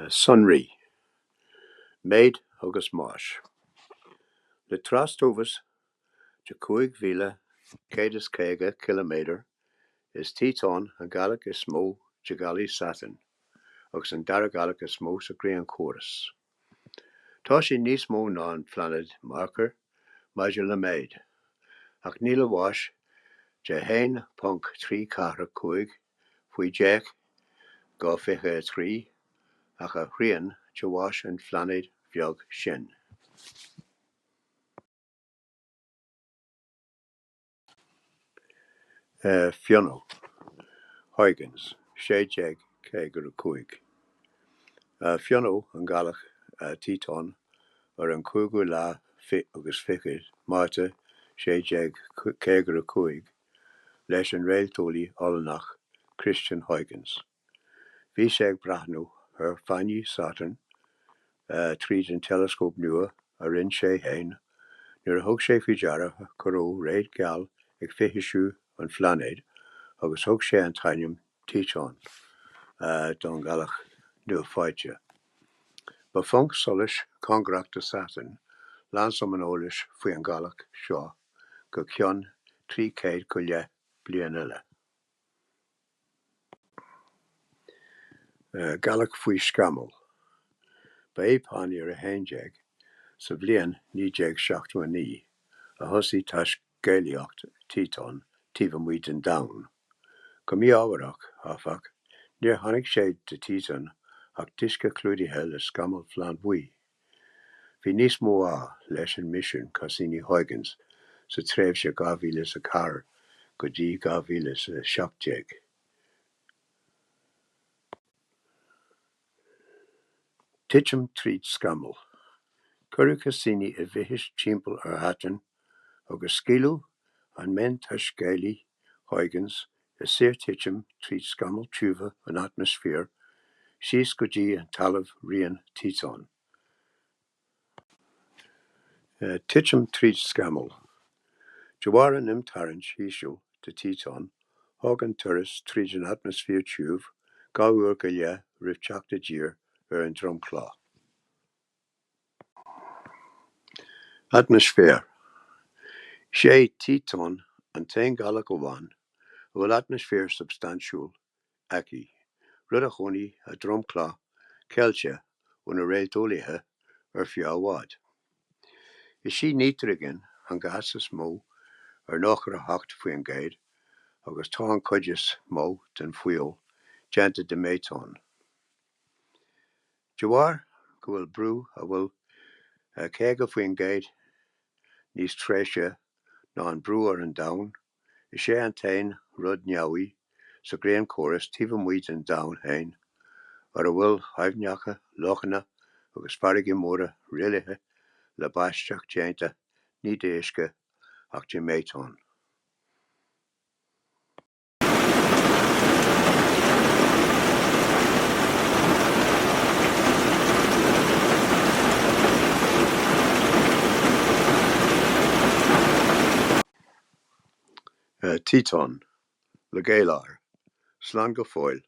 Sunrí, méid agus máis. Le trastóvas de 5,150 km is Tíotán an Gaelic is mó de Galí Satan, agus an Dara Gaelic is mó sa Gréan Chorus. Tá sé níos mó ná an planed marker maidir le méid, ach níl bháis de 1.345 faoi 10 go 23 ach a rian de bháis an planed bheag sin. Fionn, Huygens, 6,150. Fionn an Gaelic Tíotán ar an 5 lá agus 5 máirte 6,150 leis an réaltóirí Olnach Christian Huygens. Bhí sé breathnú ar fáinne Saturn tríd an telescóp nua a rinn sé hain nuair a thug sé faoi deara goró réad geal ag fichiisiú an phlánéid agus thug sé an tainneam Tíotán don Gaelic nua-fáilte. Ba funk solis congracht Saturn lansom an ólis faoi an Gaelic seo go ceann 300 go leith bliain eile. Gaelic faoi scamel. Ba é pánaí ar a 1 sa bbliain 1969 a thosaí tas Gaelíocht Tíotán tíomh muid an domhan. Go mí ábharach áfach níor tháinig sé de Tíotán ach tuisce clúdaithe le scamel phlean buí. Bhí níos mó leis an mission cosine Huygens sa tréimhse 2004 go dtí 2017. Titim tríd scamel. Cuireadh cosine I bhíthis timpeall ar hatan agus scialú an men taiscéalaí Huygens is saor titim tríd scamel tuamha an atmosfér síos go dtí an talamh rian Tíotán. Titim tríd scamel. De bharr an imtarrant híseal de Tíotán thug an turas tríd an atmosfér tuamh 2 uair go leith roimh teachta dír ar an dromchlá. Atmosfér. Sé Tíotán an tain Gaelic amháin a bhfuil atmosfér substantiúil aici, rud a chonaí a dromchlá ceilte óna réaltóirithe ar feabhád. Is sí nítrigin an gas is mó ar 9.8 faoi an gcéad agus tá an cuid is mó den fuel déanta de métán. De bharr go bhfuil brú a bhfuil 1 faoi an gcéad níos tréise ná an brú ar an domhan, is sé an tain rud neamhaí sa Gréan Chorus tíomh muid an domhan hain ar a bhfuil haimhneacha, lochanna agus farraige móra rialaithe le baisteach déanta ní déisce ach de métán. Tíotán, le Gaelar, slán go fóill.